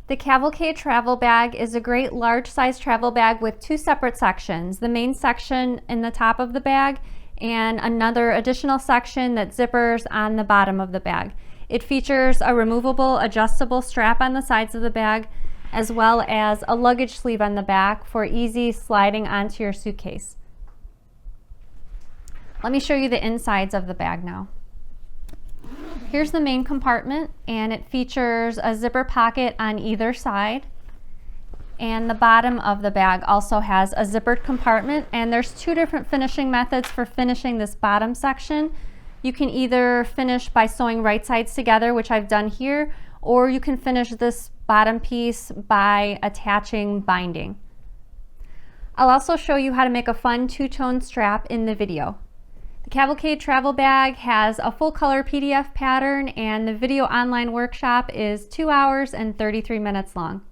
The Cavalcade Travel Bag is a great large size travel bag with two separate sections. The main section in the top of the bag and another additional section that zippers on the bottom of the bag. It features a removable adjustable strap on the sides of the bag as well as a luggage sleeve on the back for easy sliding onto your suitcase. Let me show you the insides of the bag now. Here's the main compartment, and it features a zipper pocket on either side. And the bottom of the bag also has a zippered compartment, and there's two different finishing methods for finishing this bottom section. You can either finish by sewing right sides together, which I've done here, or you can finish this bottom piece by attaching binding. I'll also show you how to make a fun two-tone strap in the video. The Cavalcade Travel Bag has a full color PDF pattern, and the video online workshop is 2 hours and 33 minutes long.